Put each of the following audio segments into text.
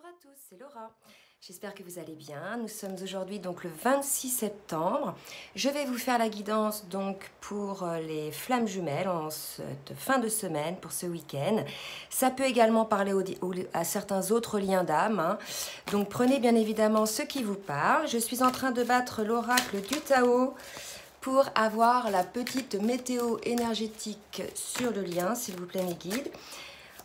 Bonjour à tous, c'est Laura. J'espère que vous allez bien. Nous sommes aujourd'hui donc le 26 septembre. Je vais vous faire la guidance donc pour les flammes jumelles en cette fin de semaine, pour ce week-end. Ça peut également parler à certains autres liens d'âme, hein. Donc prenez bien évidemment ce qui vous parle. Je suis en train de battre l'oracle du Tao pour avoir la petite météo énergétique sur le lien, s'il vous plaît mes guides.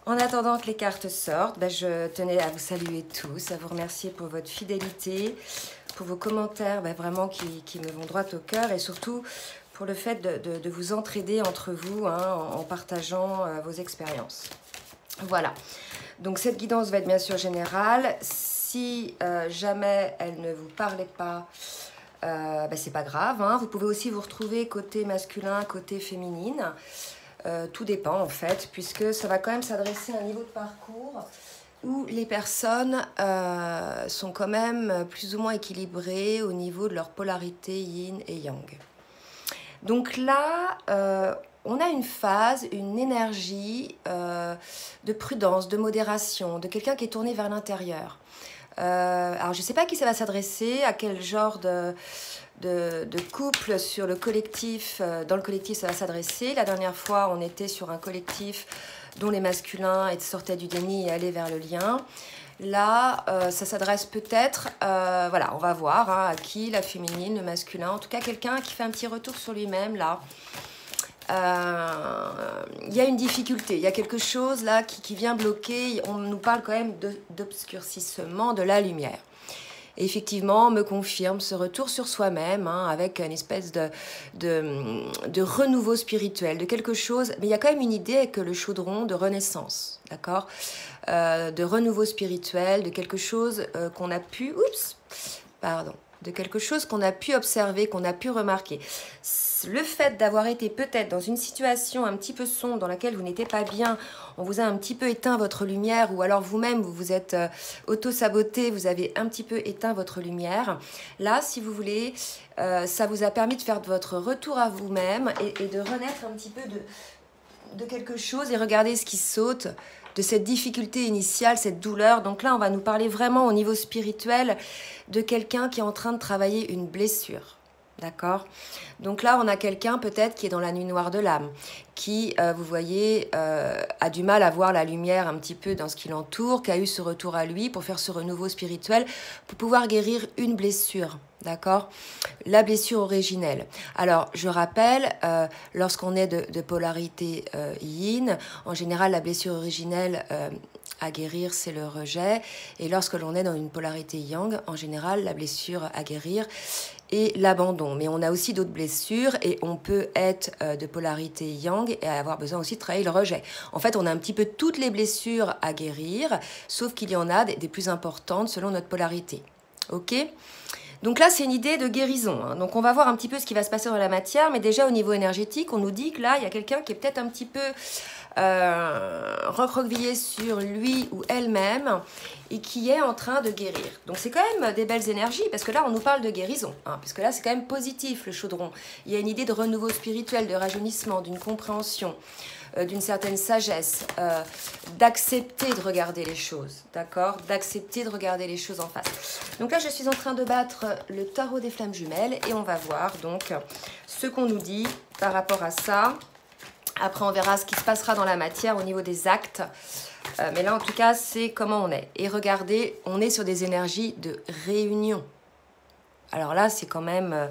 En attendant que les cartes sortent, je tenais à vous saluer tous, à vous remercier pour votre fidélité, pour vos commentaires vraiment qui me vont droit au cœur et surtout pour le fait de vous entraider entre vous, hein, en partageant vos expériences. Voilà, donc cette guidance va être bien sûr générale. Si jamais elle ne vous parlait pas, c'est pas grave, hein. Vous pouvez aussi vous retrouver côté masculin, côté féminine. Tout dépend en fait, puisque ça va quand même s'adresser à un niveau de parcours où les personnes sont quand même plus ou moins équilibrées au niveau de leur polarité yin et yang. Donc là, on a une phase, une énergie de prudence, de modération, de quelqu'un qui est tourné vers l'intérieur. Alors je ne sais pas à qui ça va s'adresser, à quel genre de couple sur le collectif, dans le collectif ça va s'adresser. La dernière fois on était sur un collectif dont les masculins sortaient du déni et allaient vers le lien. Là ça s'adresse peut-être, voilà on va voir hein, à qui, la féminine, le masculin, en tout cas quelqu'un qui fait un petit retour sur lui-même là. Il y a une difficulté, il y a quelque chose là qui vient bloquer, on nous parle quand même d'obscurcissement de la lumière. Et effectivement, on me confirme ce retour sur soi-même, hein, avec une espèce de renouveau spirituel, de quelque chose. Mais il y a quand même une idée avec le chaudron de renaissance, d'accord, de renouveau spirituel, de quelque chose qu'on a pu... Oups, pardon. De quelque chose qu'on a pu observer, qu'on a pu remarquer. Le fait d'avoir été peut-être dans une situation un petit peu sombre dans laquelle vous n'étiez pas bien, on vous a un petit peu éteint votre lumière ou alors vous-même vous vous êtes auto-saboté, vous avez un petit peu éteint votre lumière. Là, si vous voulez, ça vous a permis de faire votre retour à vous-même et de renaître un petit peu de quelque chose et regarder ce qui saute de cette difficulté initiale, cette douleur. Donc là, on va nous parler vraiment au niveau spirituel de quelqu'un qui est en train de travailler une blessure. D'accord? Donc là, on a quelqu'un peut-être qui est dans la nuit noire de l'âme, qui, vous voyez, a du mal à voir la lumière un petit peu dans ce qui l'entoure, qui a eu ce retour à lui pour faire ce renouveau spirituel, pour pouvoir guérir une blessure. D'accord? La blessure originelle. Alors, je rappelle, lorsqu'on est de polarité yin, en général, la blessure originelle à guérir, c'est le rejet. Et lorsque l'on est dans une polarité yang, en général, la blessure à guérir est l'abandon. Mais on a aussi d'autres blessures et on peut être de polarité yang et avoir besoin aussi de travailler le rejet. En fait, on a un petit peu toutes les blessures à guérir, sauf qu'il y en a des plus importantes selon notre polarité. Ok ? Donc là, c'est une idée de guérison, hein. Donc on va voir un petit peu ce qui va se passer dans la matière, mais déjà au niveau énergétique, on nous dit que là, il y a quelqu'un qui est peut-être un petit peu recroquevillé sur lui ou elle-même et qui est en train de guérir. Donc c'est quand même des belles énergies, parce que là, on nous parle de guérison, hein, parce que là, c'est quand même positif, le chaudron. Il y a une idée de renouveau spirituel, de rajeunissement, d'une compréhension, d'une certaine sagesse, d'accepter de regarder les choses, d'accord, d'accepter de regarder les choses en face. Donc là, je suis en train de battre le tarot des flammes jumelles et on va voir donc ce qu'on nous dit par rapport à ça. Après, on verra ce qui se passera dans la matière au niveau des actes. Mais là, en tout cas, c'est comment on est. Et regardez, on est sur des énergies de réunion. Alors là, c'est quand même...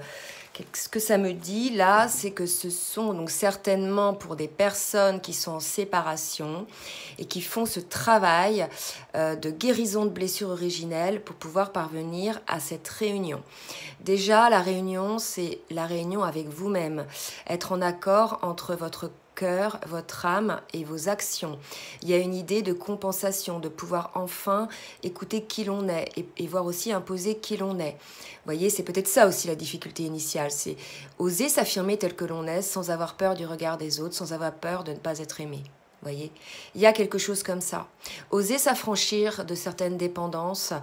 ce que ça me dit, là, c'est que ce sont donc certainement pour des personnes qui sont en séparation et qui font ce travail de guérison de blessures originelles pour pouvoir parvenir à cette réunion. Déjà, la réunion, c'est la réunion avec vous-même. Être en accord entre votre cœur, votre âme et vos actions. Il y a une idée de compensation, de pouvoir enfin écouter qui l'on est et voir aussi imposer qui l'on est. Vous voyez, c'est peut-être ça aussi la difficulté initiale, c'est oser s'affirmer tel que l'on est sans avoir peur du regard des autres, sans avoir peur de ne pas être aimé. Vous voyez, il y a quelque chose comme ça. Oser s'affranchir de certaines dépendances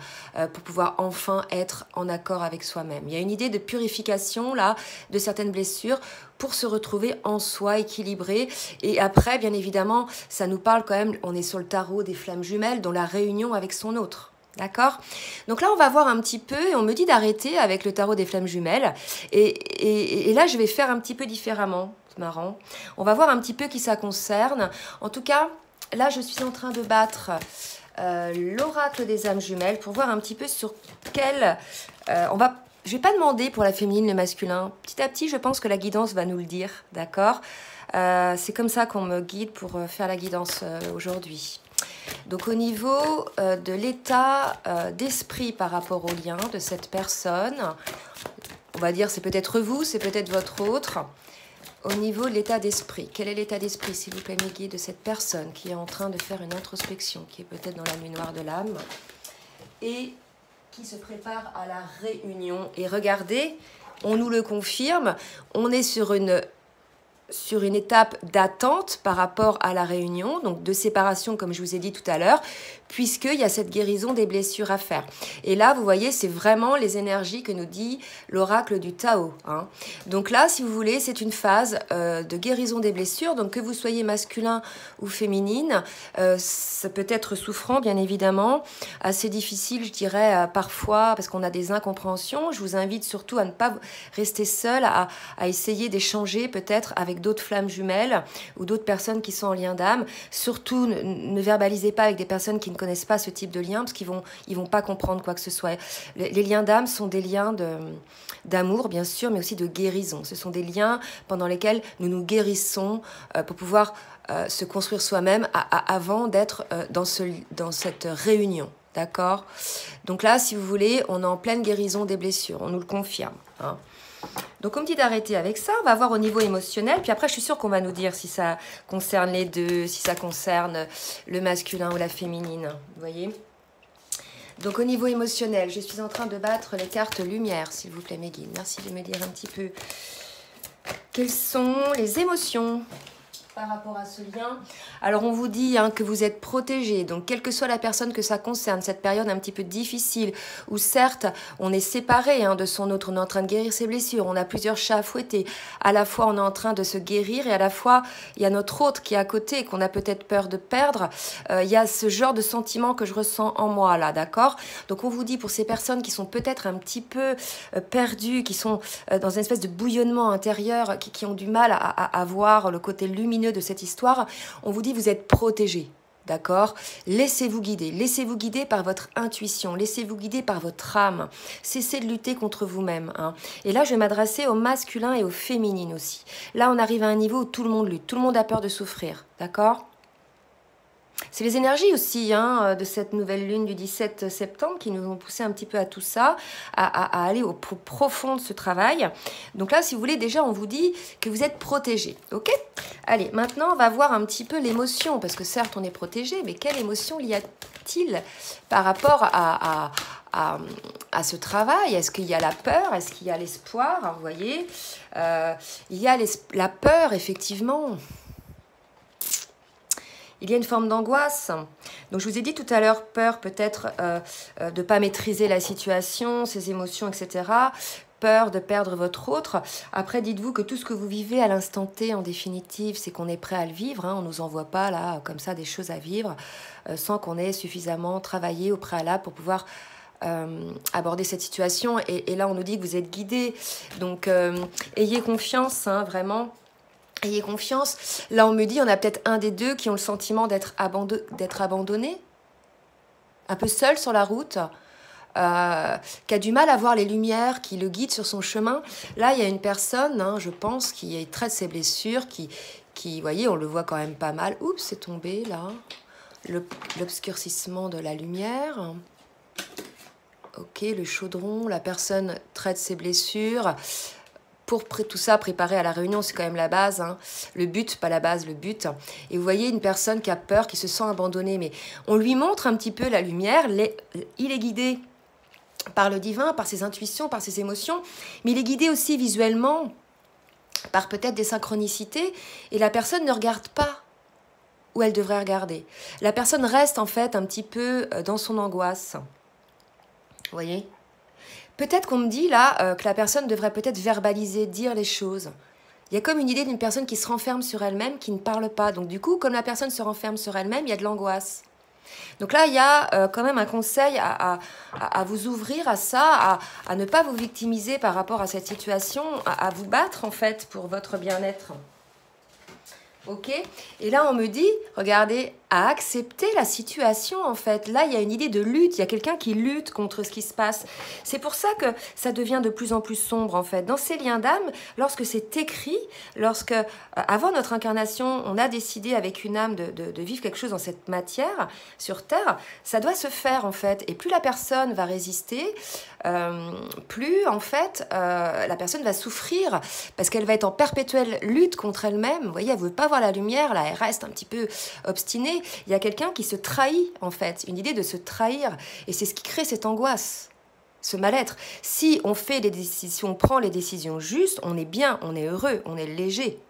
pour pouvoir enfin être en accord avec soi-même. Il y a une idée de purification là de certaines blessures pour se retrouver en soi équilibré. Et après, bien évidemment, ça nous parle quand même, on est sur le tarot des flammes jumelles, dans la réunion avec son autre. D'accord? Donc là, on va voir un petit peu, et on me dit d'arrêter avec le tarot des flammes jumelles. Et là, je vais faire un petit peu différemment. C'est marrant. On va voir un petit peu qui ça concerne. En tout cas, là, je suis en train de battre l'oracle des âmes jumelles pour voir un petit peu sur quel... je vais pas demander pour la féminine, le masculin. Petit à petit, je pense que la guidance va nous le dire. D'accord? C'est comme ça qu'on me guide pour faire la guidance aujourd'hui. Donc au niveau de l'état d'esprit par rapport au lien de cette personne, on va dire c'est peut-être vous, c'est peut-être votre autre. Au niveau de l'état d'esprit, quel est l'état d'esprit, s'il vous plaît, mes guides, de cette personne qui est en train de faire une introspection, qui est peut-être dans la nuit noire de l'âme et qui se prépare à la réunion. Et regardez, on nous le confirme, on est sur une étape d'attente par rapport à la réunion, donc de séparation comme je vous ai dit tout à l'heure, puisqu'il y a cette guérison des blessures à faire. Et là, vous voyez, c'est vraiment les énergies que nous dit l'oracle du Tao. Hein. Donc là, si vous voulez, c'est une phase de guérison des blessures, donc que vous soyez masculin ou féminine, ça peut être souffrant, bien évidemment, assez difficile, je dirais, parfois, parce qu'on a des incompréhensions. Je vous invite surtout à ne pas rester seul, à essayer d'échanger peut-être avec d'autres flammes jumelles ou d'autres personnes qui sont en lien d'âme. Surtout, ne verbalisez pas avec des personnes qui ne connaissent pas ce type de lien, parce qu'ils vont pas comprendre quoi que ce soit. Les liens d'âme sont des liens d'amour, bien sûr, mais aussi de guérison. Ce sont des liens pendant lesquels nous nous guérissons pour pouvoir se construire soi-même avant d'être dans cette réunion. D'accord? Donc là, si vous voulez, on est en pleine guérison des blessures. On nous le confirme. Hein. Donc on me dit d'arrêter avec ça, on va voir au niveau émotionnel, puis après je suis sûre qu'on va nous dire si ça concerne les deux, si ça concerne le masculin ou la féminine, vous voyez. Donc au niveau émotionnel, je suis en train de battre les cartes lumière, s'il vous plaît mes guides. Merci de me dire un petit peu quelles sont les émotions par rapport à ce lien. Alors on vous dit que vous êtes protégé, donc quelle que soit la personne que ça concerne, cette période un petit peu difficile, où certes on est séparé de son autre, on est en train de guérir ses blessures, on a plusieurs chats à fouetter, à la fois on est en train de se guérir et à la fois il y a notre autre qui est à côté, qu'on a peut-être peur de perdre, il y a ce genre de sentiment que je ressens en moi là, d'accord? Donc on vous dit pour ces personnes qui sont peut-être un petit peu perdues, qui sont dans une espèce de bouillonnement intérieur, qui ont du mal à voir le côté lumineux de cette histoire, on vous dit vous êtes protégés, d'accord? Laissez-vous guider par votre intuition, laissez-vous guider par votre âme, cessez de lutter contre vous-même. Hein. Et là, je vais m'adresser au masculin et au féminine aussi. Là, on arrive à un niveau où tout le monde lutte, tout le monde a peur de souffrir, d'accord? C'est les énergies aussi de cette nouvelle lune du 17 septembre qui nous ont poussé un petit peu à tout ça, à aller au plus profond de ce travail. Donc là, si vous voulez, déjà, on vous dit que vous êtes protégés. Ok? Allez, maintenant, on va voir un petit peu l'émotion, parce que certes, on est protégé, mais quelle émotion y a-t-il par rapport à ce travail? Est-ce qu'il y a la peur? Est-ce qu'il y a l'espoir? Vous voyez, il y a la peur, effectivement. Il y a une forme d'angoisse. Donc, je vous ai dit tout à l'heure, peur peut-être de ne pas maîtriser la situation, ses émotions, etc. Peur de perdre votre autre. Après, dites-vous que tout ce que vous vivez à l'instant T, en définitive, c'est qu'on est prêt à le vivre. Hein. On ne nous envoie pas, là, comme ça, des choses à vivre sans qu'on ait suffisamment travaillé au préalable pour pouvoir aborder cette situation. Et là, on nous dit que vous êtes guidés. Donc, ayez confiance, vraiment. Ayez confiance. Là, on me dit, on a peut-être un des deux qui ont le sentiment d'être abandonné, un peu seul sur la route, qui a du mal à voir les lumières, qui le guident sur son chemin. Là, il y a une personne, je pense, qui est très de ses blessures, qui, vous voyez, on le voit quand même pas mal. Oups, c'est tombé, là. L'obscurcissement de la lumière. Ok, le chaudron, la personne traite ses blessures. Pour tout ça, préparer à la réunion, c'est quand même la base. Le but, pas la base, le but. Et vous voyez une personne qui a peur, qui se sent abandonnée. Mais on lui montre un petit peu la lumière. Il est guidé par le divin, par ses intuitions, par ses émotions. Mais il est guidé aussi visuellement par peut-être des synchronicités. Et la personne ne regarde pas où elle devrait regarder. La personne reste en fait un petit peu dans son angoisse. Vous voyez ? Peut-être qu'on me dit là que la personne devrait peut-être verbaliser, dire les choses. Il y a comme une idée d'une personne qui se renferme sur elle-même, qui ne parle pas. Donc du coup, comme la personne se renferme sur elle-même, il y a de l'angoisse. Donc là, il y a quand même un conseil à vous ouvrir à ça, à ne pas vous victimiser par rapport à cette situation, à vous battre en fait pour votre bien-être. Ok? Et là, on me dit, regardez, à accepter la situation, en fait. Là, il y a une idée de lutte. Il y a quelqu'un qui lutte contre ce qui se passe. C'est pour ça que ça devient de plus en plus sombre, en fait. Dans ces liens d'âme, lorsque c'est écrit, lorsque, avant notre incarnation, on a décidé avec une âme de vivre quelque chose dans cette matière, sur Terre, ça doit se faire, en fait. Et plus la personne va résister, plus, en fait, la personne va souffrir parce qu'elle va être en perpétuelle lutte contre elle-même. Vous voyez, elle ne veut pas voir la lumière, là, elle reste un petit peu obstinée. Il y a quelqu'un qui se trahit, en fait, une idée de se trahir. Et c'est ce qui crée cette angoisse, ce mal-être. Si on fait les décisions, on prend les décisions justes, on est bien, on est heureux, on est léger.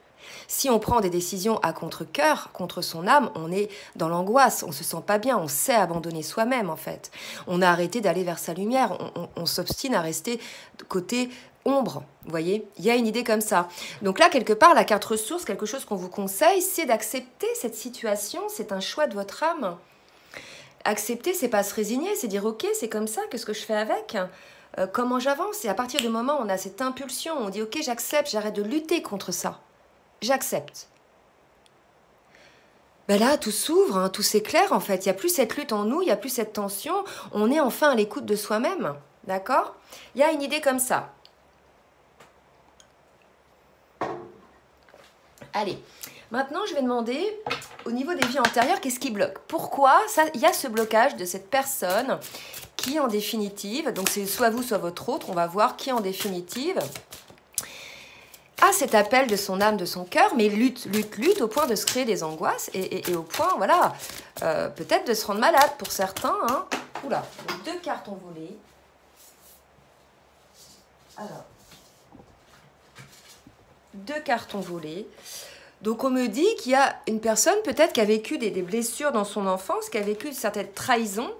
Si on prend des décisions à contre-cœur, contre son âme, on est dans l'angoisse, on se sent pas bien, on sait abandonner soi-même, en fait. On a arrêté d'aller vers sa lumière, on s'obstine à rester côté ombre, vous voyez, il y a une idée comme ça. Donc là, quelque part, la carte ressource, quelque chose qu'on vous conseille, c'est d'accepter cette situation, c'est un choix de votre âme. Accepter, c'est pas se résigner, c'est dire, ok, c'est comme ça, qu'est-ce que je fais avec ? Comment j'avance ? Et à partir du moment où on a cette impulsion, on dit, ok, j'accepte, j'arrête de lutter contre ça. J'accepte. Ben là, tout s'ouvre, hein, tout s'éclaire, en fait. Il n'y a plus cette lutte en nous, il n'y a plus cette tension. On est enfin à l'écoute de soi-même, d'accord ? Il y a une idée comme ça. Allez, maintenant je vais demander au niveau des vies antérieures, qu'est-ce qui bloque? Pourquoi il y a ce blocage de cette personne qui en définitive, donc c'est soit vous, soit votre autre, on va voir qui en définitive a cet appel de son âme, de son cœur, mais lutte au point de se créer des angoisses et au point, voilà, peut-être de se rendre malade pour certains. Hein. Oula, 2 cartes ont volé. Alors, 2 cartes ont volé. Donc on me dit qu'il y a une personne peut-être qui a vécu des blessures dans son enfance, qui a vécu certaines trahisons.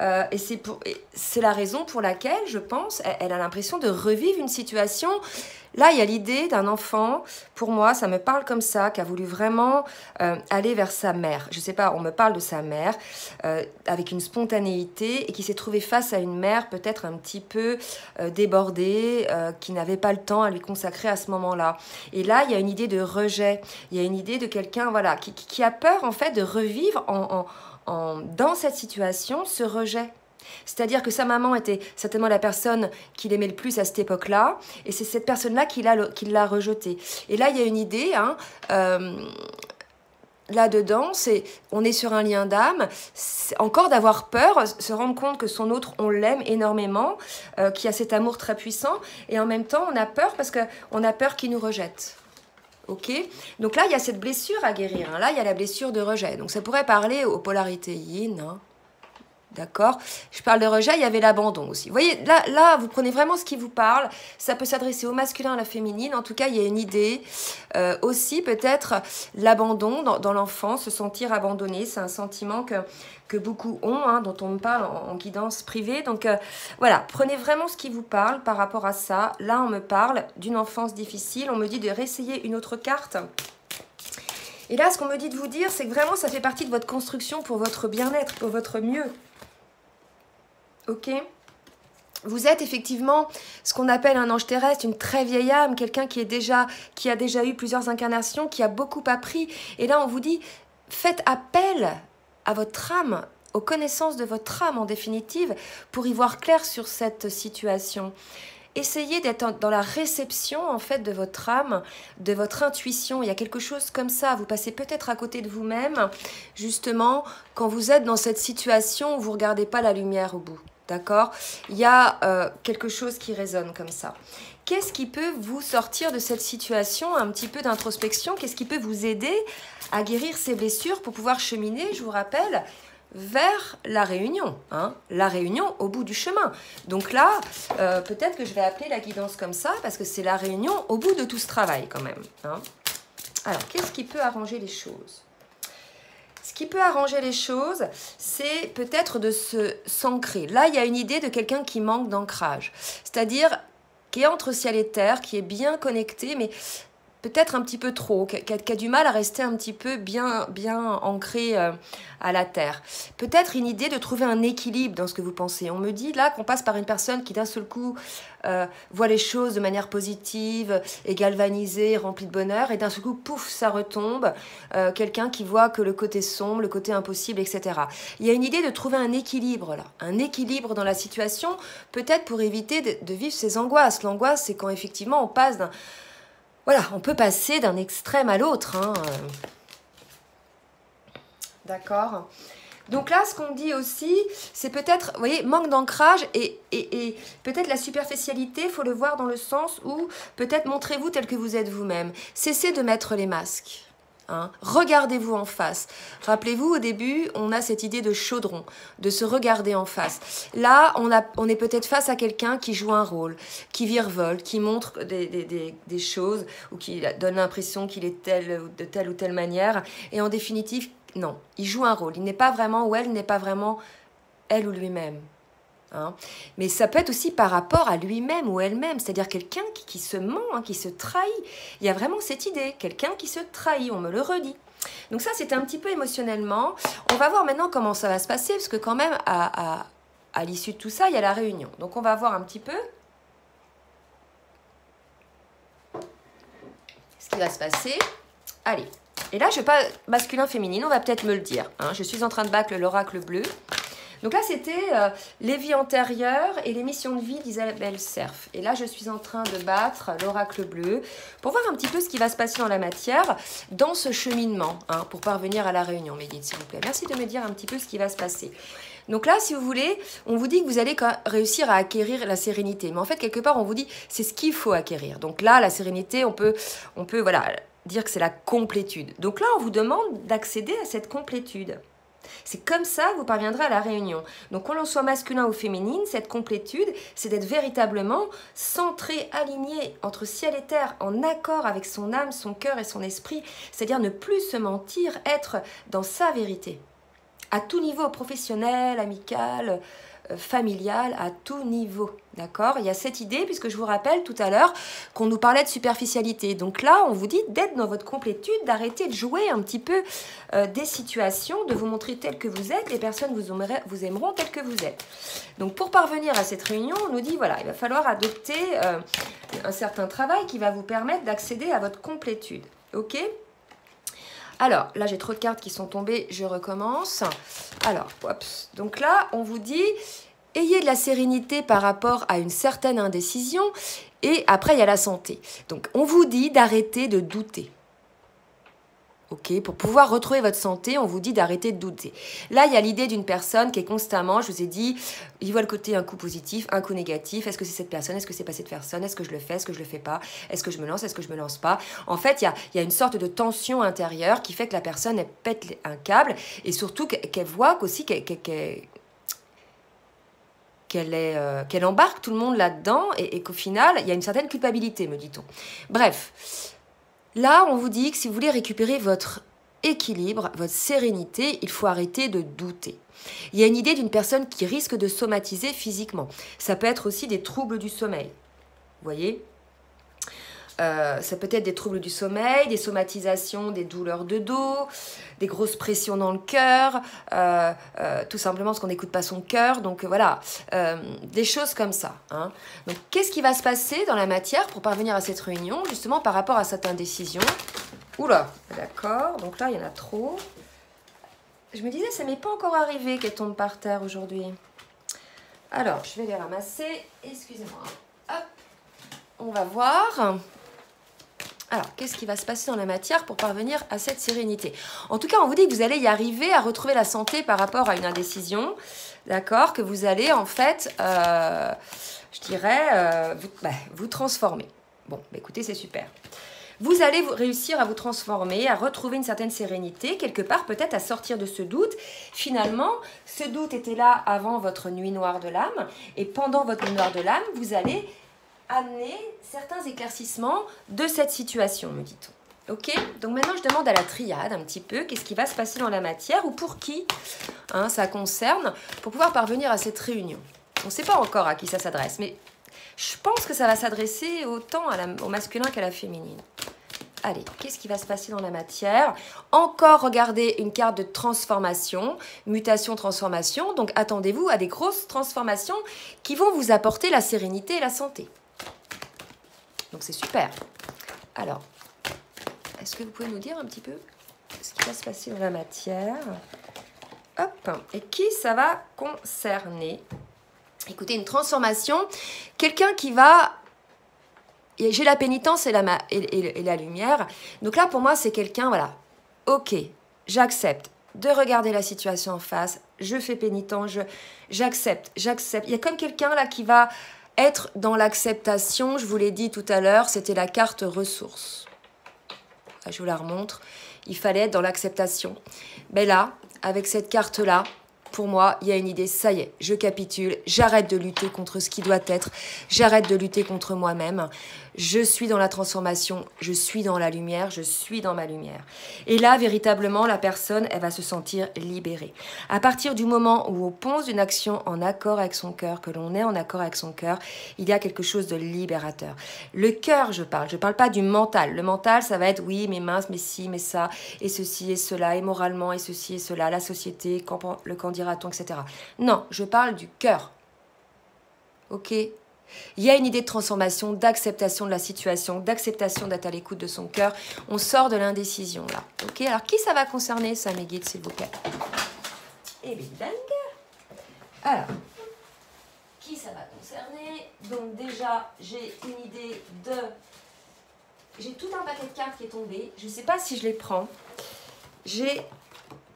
Et c'est la raison pour laquelle, je pense, elle a l'impression de revivre une situation. Là, il y a l'idée d'un enfant, pour moi, ça me parle comme ça, qui a voulu vraiment aller vers sa mère. Je ne sais pas, on me parle de sa mère, avec une spontanéité, et qui s'est trouvé face à une mère peut-être un petit peu débordée, qui n'avait pas le temps à lui consacrer à ce moment-là. Et là, il y a une idée de rejet, il y a une idée de quelqu'un voilà, qui a peur, en fait, de revivre dans cette situation, ce rejet. C'est-à-dire que sa maman était certainement la personne qu'il aimait le plus à cette époque-là, et c'est cette personne-là qui l'a rejeté. Et là, il y a une idée, hein, là-dedans, on est sur un lien d'âme, encore d'avoir peur, se rendre compte que son autre, on l'aime énormément, qui a cet amour très puissant, et en même temps, on a peur parce qu'on a peur qu'il nous rejette. Ok, donc là, il y a cette blessure à guérir. Hein. Là, il y a la blessure de rejet. Donc, ça pourrait parler aux polarités yin. Hein. D'accord? Je parle de rejet, il y avait l'abandon aussi. Vous voyez, là, vous prenez vraiment ce qui vous parle. Ça peut s'adresser au masculin, à la féminine. En tout cas, il y a une idée. Aussi, peut-être, l'abandon dans l'enfance, se sentir abandonné. C'est un sentiment que beaucoup ont, hein, dont on me parle en guidance privée. Donc, voilà, prenez vraiment ce qui vous parle par rapport à ça. Là, on me parle d'une enfance difficile. On me dit de réessayer une autre carte. Et là, ce qu'on me dit de vous dire, c'est que vraiment, ça fait partie de votre construction pour votre bien-être, pour votre mieux. Ok, vous êtes effectivement ce qu'on appelle un ange terrestre, une très vieille âme, quelqu'un qui a déjà eu plusieurs incarnations, qui a beaucoup appris. Et là, on vous dit, faites appel à votre âme, aux connaissances de votre âme en définitive, pour y voir clair sur cette situation. Essayez d'être dans la réception en fait de votre âme, de votre intuition. Il y a quelque chose comme ça. Vous passez peut-être à côté de vous-même, justement, quand vous êtes dans cette situation où vous ne regardez pas la lumière au bout. D'accord? Il y a quelque chose qui résonne comme ça. Qu'est-ce qui peut vous sortir de cette situation? Un petit peu d'introspection. Qu'est-ce qui peut vous aider à guérir ces blessures pour pouvoir cheminer, je vous rappelle, vers la réunion, hein, la réunion au bout du chemin. Donc là, peut-être que je vais appeler la guidance comme ça, parce que c'est la réunion au bout de tout ce travail quand même. Hein. Alors, qu'est-ce qui peut arranger les choses? Ce qui peut arranger les choses, c'est peut-être de s'ancrer. Là, il y a une idée de quelqu'un qui manque d'ancrage, c'est-à-dire qui est entre ciel et terre, qui est bien connecté, mais peut-être un petit peu trop, qui a du mal à rester un petit peu bien ancré à la terre. Peut-être une idée de trouver un équilibre dans ce que vous pensez. On me dit là qu'on passe par une personne qui d'un seul coup voit les choses de manière positive, est galvanisée, remplie de bonheur, et d'un seul coup, pouf, ça retombe. Quelqu'un qui voit que le côté sombre, le côté impossible, etc. Il y a une idée de trouver un équilibre là, un équilibre dans la situation, peut-être pour éviter de vivre ces angoisses. L'angoisse, c'est quand effectivement on passe d'un... Voilà, on peut passer d'un extrême à l'autre. Hein. D'accord. Donc là, ce qu'on dit aussi, c'est peut-être, vous voyez, manque d'ancrage et peut-être la superficialité, il faut le voir dans le sens où peut-être montrez-vous tel que vous êtes vous-même. Cessez de mettre les masques. Hein. Regardez-vous en face. Rappelez-vous, au début, on a cette idée de chaudron, de se regarder en face. Là, on est peut-être face à quelqu'un qui joue un rôle, qui virevolte, qui montre des choses ou qui donne l'impression qu'il est de telle ou telle manière. Et en définitive, non, il joue un rôle. Il n'est pas vraiment ou elle n'est pas vraiment elle ou lui-même. Hein. Mais ça peut être aussi par rapport à lui-même ou elle-même, c'est-à-dire quelqu'un qui se ment, hein, qui se trahit. Il y a vraiment cette idée, quelqu'un qui se trahit, on me le redit. Donc ça, c'était un petit peu émotionnellement. On va voir maintenant comment ça va se passer, parce que quand même, à l'issue de tout ça, il y a la réunion. Donc on va voir un petit peu ce qui va se passer. Allez, et là, je ne vais pas masculin-féminine, on va peut-être me le dire. Hein. Je suis en train de battre l'oracle bleu. Donc là, c'était les vies antérieures et les missions de vie d'Isabelle Serf. Et là, je suis en train de battre l'oracle bleu pour voir un petit peu ce qui va se passer dans la matière, dans ce cheminement, hein, pour parvenir à la réunion, mes guides, s'il vous plaît. Merci de me dire un petit peu ce qui va se passer. Donc là, si vous voulez, on vous dit que vous allez réussir à acquérir la sérénité. Mais en fait, quelque part, on vous dit c'est ce qu'il faut acquérir. Donc là, la sérénité, on peut voilà, dire que c'est la complétude. Donc là, on vous demande d'accéder à cette complétude. C'est comme ça que vous parviendrez à la réunion. Donc, qu'on l'on soit masculin ou féminine, cette complétude, c'est d'être véritablement centré, aligné entre ciel et terre, en accord avec son âme, son cœur et son esprit. C'est-à-dire ne plus se mentir, être dans sa vérité. À tout niveau, professionnel, amical, familial, à tout niveau. D'accord? Il y a cette idée, puisque je vous rappelle tout à l'heure qu'on nous parlait de superficialité. Donc là, on vous dit d'être dans votre complétude, d'arrêter de jouer un petit peu des situations, de vous montrer tel que vous êtes. Les personnes vous aimeront tel que vous êtes. Donc pour parvenir à cette réunion, on nous dit, voilà, il va falloir adopter un certain travail qui va vous permettre d'accéder à votre complétude. Ok? Alors, là, j'ai trop de cartes qui sont tombées, je recommence. Alors, oups. Donc là, on vous dit... Ayez de la sérénité par rapport à une certaine indécision et après il y a la santé. Donc on vous dit d'arrêter de douter. Ok, pour pouvoir retrouver votre santé, on vous dit d'arrêter de douter. Là, il y a l'idée d'une personne qui est constamment, je vous ai dit, il voit le côté un coup positif, un coup négatif. Est-ce que c'est cette personne? Est-ce que c'est pas cette personne? Est-ce que je le fais? Est-ce que je le fais pas? Est-ce que je me lance? Est-ce que je me lance pas? En fait, il y a une sorte de tension intérieure qui fait que la personne, elle pète un câble et surtout qu'elle voit qu'aussi qu'elle embarque tout le monde là-dedans et qu'au final, il y a une certaine culpabilité, me dit-on. Bref, là, on vous dit que si vous voulez récupérer votre équilibre, votre sérénité, il faut arrêter de douter. Il y a une idée d'une personne qui risque de somatiser physiquement. Ça peut être aussi des troubles du sommeil. Vous voyez ? Ça peut être des troubles du sommeil, des somatisations, des douleurs de dos, des grosses pressions dans le cœur, tout simplement parce qu'on n'écoute pas son cœur. Donc voilà, des choses comme ça. Hein. Donc qu'est-ce qui va se passer dans la matière pour parvenir à cette réunion, justement par rapport à cette indécision? Oula, d'accord, donc là il y en a trop. Je me disais, ça m'est pas encore arrivé qu'elle tombe par terre aujourd'hui. Alors, je vais les ramasser, excusez-moi. Hop, on va voir... Alors, qu'est-ce qui va se passer dans la matière pour parvenir à cette sérénité? En tout cas, on vous dit que vous allez y arriver à retrouver la santé par rapport à une indécision, d'accord? Que vous allez, en fait, je dirais, vous transformer. Bon, bah, écoutez, c'est super. Vous allez réussir à vous transformer, à retrouver une certaine sérénité, quelque part peut-être à sortir de ce doute. Finalement, ce doute était là avant votre nuit noire de l'âme, et pendant votre nuit noire de l'âme, vous allez... amener certains éclaircissements de cette situation, me dit-on. Ok? Donc maintenant, je demande à la triade un petit peu qu'est-ce qui va se passer dans la matière ou pour qui ça concerne pour pouvoir parvenir à cette réunion. On ne sait pas encore à qui ça s'adresse, mais je pense que ça va s'adresser autant au masculin qu'à la féminine. Allez, qu'est-ce qui va se passer dans la matière? Encore, regardez une carte de transformation, mutation, transformation. Donc, attendez-vous à des grosses transformations qui vont vous apporter la sérénité et la santé. Donc, c'est super. Alors, est-ce que vous pouvez nous dire un petit peu ce qui va se passer dans la matière? Hop, et qui ça va concerner? Écoutez, une transformation, quelqu'un qui va... J'ai la pénitence et la lumière. Donc là, pour moi, c'est quelqu'un, voilà, ok, j'accepte de regarder la situation en face, je fais pénitence, j'accepte. Il y a comme quelqu'un là qui va être dans l'acceptation, je vous l'ai dit tout à l'heure, c'était la carte ressources. Je vous la remontre, il fallait être dans l'acceptation. Mais là, avec cette carte-là, pour moi, il y a une idée, ça y est, je capitule, j'arrête de lutter contre ce qui doit être, j'arrête de lutter contre moi-même, je suis dans la transformation, je suis dans la lumière, je suis dans ma lumière. Et là, véritablement, la personne, elle va se sentir libérée. À partir du moment où on pose une action en accord avec son cœur, que l'on est en accord avec son cœur, il y a quelque chose de libérateur. Le cœur, je parle pas du mental. Le mental, ça va être, oui, mais mince, mais si, mais ça, et ceci et cela, et moralement, et ceci et cela, la société, le candidat, etc. Non, je parle du cœur. Ok? Il y a une idée de transformation, d'acceptation de la situation, d'acceptation d'être à l'écoute de son cœur. On sort de l'indécision, là. Ok? Alors, qui ça va concerner, ça, mes guides, s'il vous plaît? Eh bien, dingue! Alors, qui ça va concerner? Donc, déjà, j'ai une idée de... J'ai tout un paquet de cartes qui est tombé. Je ne sais pas si je les prends.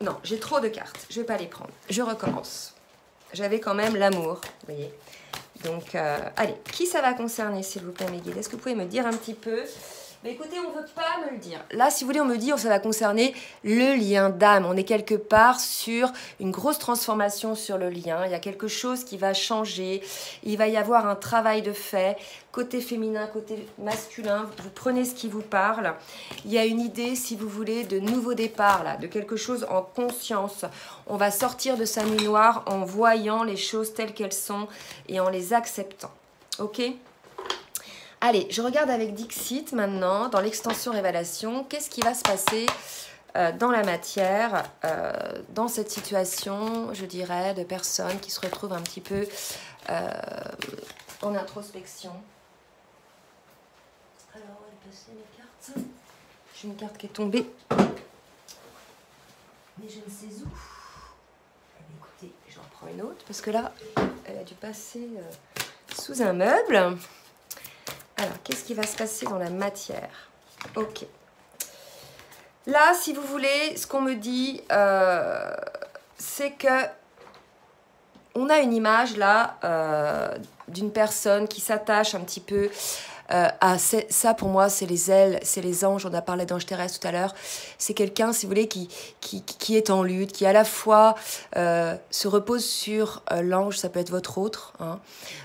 Non, j'ai trop de cartes. Je ne vais pas les prendre. Je recommence. J'avais quand même l'amour, vous voyez. Donc, allez, qui ça va concerner, s'il vous plaît, mes guides? Est-ce que vous pouvez me dire un petit peu? Mais écoutez, on ne veut pas me le dire. Là, si vous voulez, on me dit que ça va concerner le lien d'âme. On est quelque part sur une grosse transformation sur le lien. Il y a quelque chose qui va changer. Il va y avoir un travail de fait. Côté féminin, côté masculin, vous prenez ce qui vous parle. Il y a une idée, si vous voulez, de nouveau départ, là, de quelque chose en conscience. On va sortir de sa nuit noire en voyant les choses telles qu'elles sont et en les acceptant. Ok ? Allez, je regarde avec Dixit maintenant, dans l'extension révélation, qu'est-ce qui va se passer dans la matière, dans cette situation, je dirais, de personnes qui se retrouvent un petit peu en introspection. Alors, on va passer mes cartes. J'ai une carte qui est tombée, mais je ne sais où. Écoutez, j'en prends une autre, parce que là, elle a dû passer sous un meuble. Alors, qu'est-ce qui va se passer dans la matière? Ok. Là, si vous voulez, ce qu'on me dit, c'est que on a une image là d'une personne qui s'attache un petit peu à ça. Pour moi, c'est les ailes, c'est les anges. On a parlé d'anges terrestres tout à l'heure. C'est quelqu'un, si vous voulez, qui est en lutte, qui à la fois se repose sur l'ange, ça peut être votre autre, hein,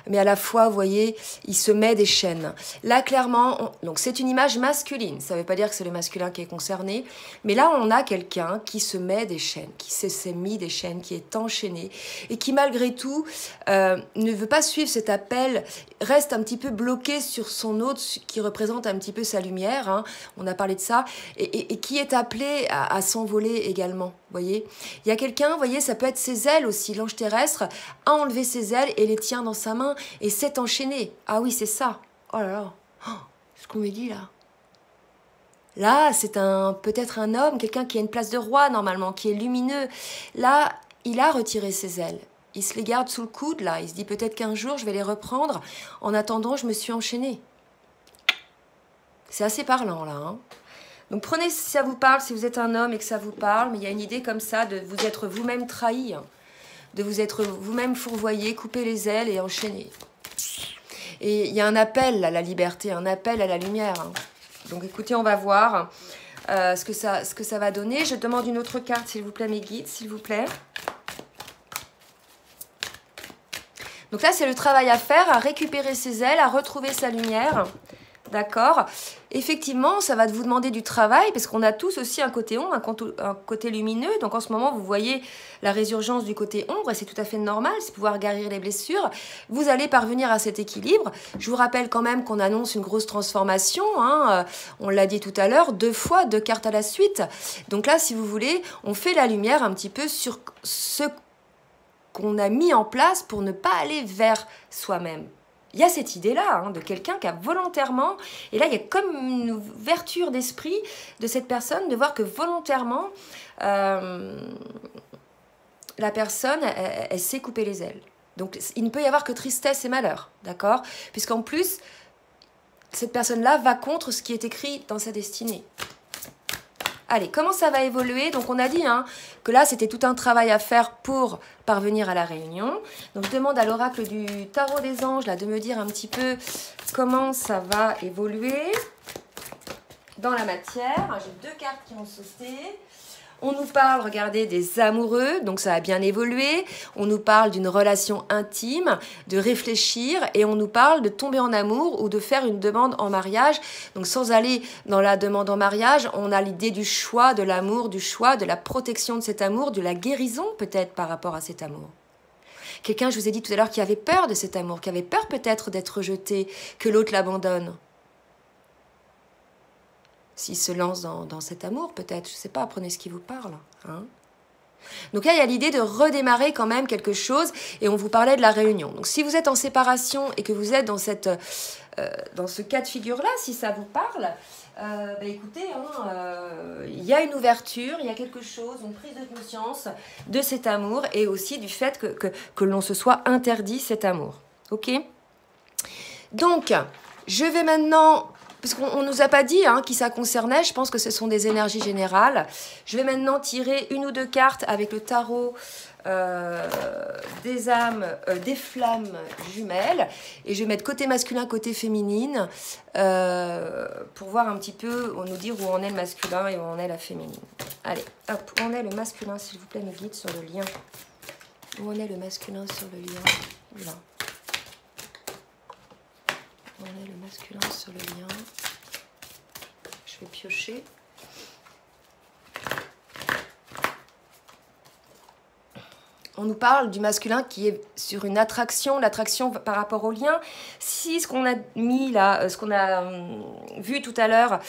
mais à la fois, vous voyez, il se met des chaînes. Là, clairement, donc c'est une image masculine. Ça ne veut pas dire que c'est le masculin qui est concerné, mais là, on a quelqu'un qui se met des chaînes, qui s'est mis des chaînes, qui est enchaîné et qui, malgré tout, ne veut pas suivre cet appel, reste un petit peu bloqué sur son autre qui représente un petit peu sa lumière, hein, on a parlé de ça, et qui est appelé à s'envoler également, voyez. Il y a quelqu'un, vous voyez, ça peut être ses ailes aussi, l'ange terrestre a enlevé ses ailes et les tient dans sa main et s'est enchaîné. Ah oui, c'est ça. Oh là là, oh, ce qu'on me dit là. Là, c'est peut-être un homme, quelqu'un qui a une place de roi normalement, qui est lumineux. Là, il a retiré ses ailes. Il se les garde sous le coude, là. Il se dit peut-être qu'un jour, je vais les reprendre. En attendant, je me suis enchaînée. C'est assez parlant, là. Hein. Donc, prenez si ça vous parle, si vous êtes un homme et que ça vous parle. Mais il y a une idée comme ça de vous être vous-même trahi, hein, de vous être vous-même fourvoyé, couper les ailes et enchaîner. Et il y a un appel à la liberté, un appel à la lumière. Hein. Donc, écoutez, on va voir ce que ça va donner. Je demande une autre carte, s'il vous plaît, mes guides, s'il vous plaît. Donc là, c'est le travail à faire, à récupérer ses ailes, à retrouver sa lumière. D'accord? effectivement, ça va vous demander du travail parce qu'on a tous aussi un côté ombre, un côté lumineux. Donc en ce moment, vous voyez la résurgence du côté ombre et c'est tout à fait normal, c'est pouvoir guérir les blessures. Vous allez parvenir à cet équilibre. Je vous rappelle quand même qu'on annonce une grosse transformation. Hein. On l'a dit tout à l'heure, 2 fois, 2 cartes à la suite. Donc là, si vous voulez, on fait la lumière un petit peu sur ce qu'on a mis en place pour ne pas aller vers soi-même. Il y a cette idée-là, hein, de quelqu'un qui a volontairement, et là il y a comme une ouverture d'esprit de cette personne, de voir que volontairement, la personne, elle sait couper les ailes. Donc il ne peut y avoir que tristesse et malheur, d'accord? Puisqu'en plus, cette personne-là va contre ce qui est écrit dans sa destinée. Allez, comment ça va évoluer? Donc on a dit hein, que là c'était tout un travail à faire pour parvenir à la réunion. Donc je demande à l'oracle du tarot des anges là, de me dire un petit peu comment ça va évoluer dans la matière. J'ai 2 cartes qui ont sauté. On nous parle, regardez, des amoureux, donc ça a bien évolué. On nous parle d'une relation intime, de réfléchir, et on nous parle de tomber en amour ou de faire une demande en mariage. Donc sans aller dans la demande en mariage, on a l'idée du choix de l'amour, du choix de la protection de cet amour, de la guérison peut-être par rapport à cet amour. Quelqu'un, je vous ai dit tout à l'heure, qui avait peur de cet amour, qui avait peur peut-être d'être rejeté, que l'autre l'abandonne. S'il se lance dans cet amour, peut-être, je ne sais pas, prenez ce qui vous parle. Hein. Donc là, il y a l'idée de redémarrer quand même quelque chose, et on vous parlait de la réunion. Donc si vous êtes en séparation et que vous êtes dans ce cas de figure-là, si ça vous parle, écoutez, il y a une ouverture, il y a quelque chose, une prise de conscience de cet amour, et aussi du fait que l'on se soit interdit cet amour. Ok? Donc, je vais maintenant... Parce qu'on ne nous a pas dit hein, qui ça concernait, je pense que ce sont des énergies générales. Je vais maintenant tirer 1 ou 2 cartes avec le tarot des âmes, des flammes jumelles. Et je vais mettre côté masculin, côté féminine, pour voir un petit peu, nous dire où en est le masculin et où en est la féminine. Allez, hop, où en est le masculin, s'il vous plaît, me guide sur le lien. Où en est le masculin sur le lien? Là. On est le masculin sur le lien. Je vais piocher. On nous parle du masculin qui est sur une attraction, l'attraction par rapport au lien. Si ce qu'on a mis là, ce qu'on a vu tout à l'heure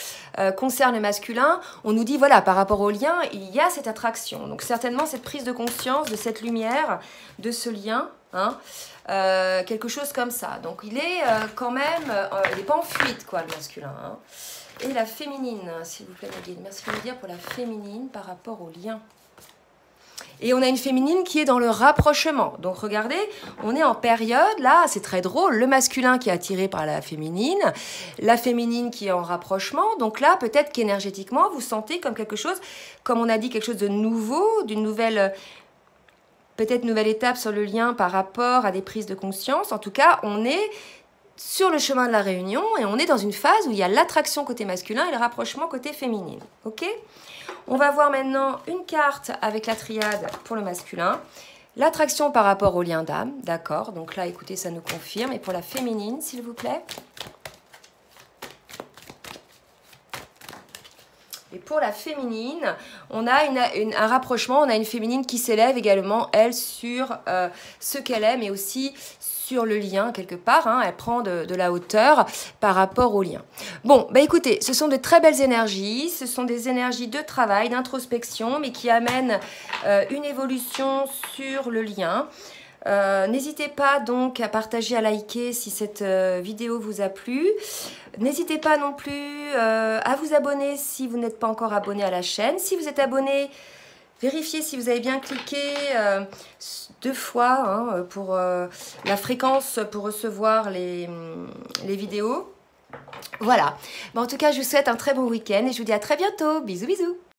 concerne le masculin, on nous dit voilà, par rapport au lien, il y a cette attraction. Donc certainement cette prise de conscience de cette lumière, de ce lien, hein, quelque chose comme ça. Donc il est quand même, il n'est pas en fuite quoi le masculin. Hein. Et la féminine, s'il vous plaît, Maguide. Merci de me dire pour la féminine par rapport au lien. Et on a une féminine qui est dans le rapprochement. Donc regardez, on est en période, là, c'est très drôle, le masculin qui est attiré par la féminine qui est en rapprochement. Donc là, peut-être qu'énergétiquement, vous sentez comme quelque chose, comme on a dit, quelque chose de nouveau, d'une nouvelle, peut-être nouvelle étape sur le lien par rapport à des prises de conscience. En tout cas, on est sur le chemin de la réunion et on est dans une phase où il y a l'attraction côté masculin et le rapprochement côté féminine. Ok ? On va voir maintenant une carte avec la triade pour le masculin. L'attraction par rapport au lien d'âme, d'accord. Donc là, écoutez, ça nous confirme. Et pour la féminine, s'il vous plaît. Et pour la féminine, on a un rapprochement. On a une féminine qui s'élève également, elle, sur ce qu'elle est, mais aussi sur le lien quelque part, hein, elle prend de la hauteur par rapport au lien. Bon, bah écoutez, ce sont de très belles énergies, ce sont des énergies de travail, d'introspection, mais qui amènent une évolution sur le lien. N'hésitez pas donc à partager, à liker si cette vidéo vous a plu. N'hésitez pas non plus à vous abonner si vous n'êtes pas encore abonné à la chaîne. Si vous êtes abonné, vérifiez si vous avez bien cliqué 2 fois hein, pour la fréquence pour recevoir les vidéos. Voilà. Bon, en tout cas, je vous souhaite un très bon week-end et je vous dis à très bientôt. Bisous, bisous.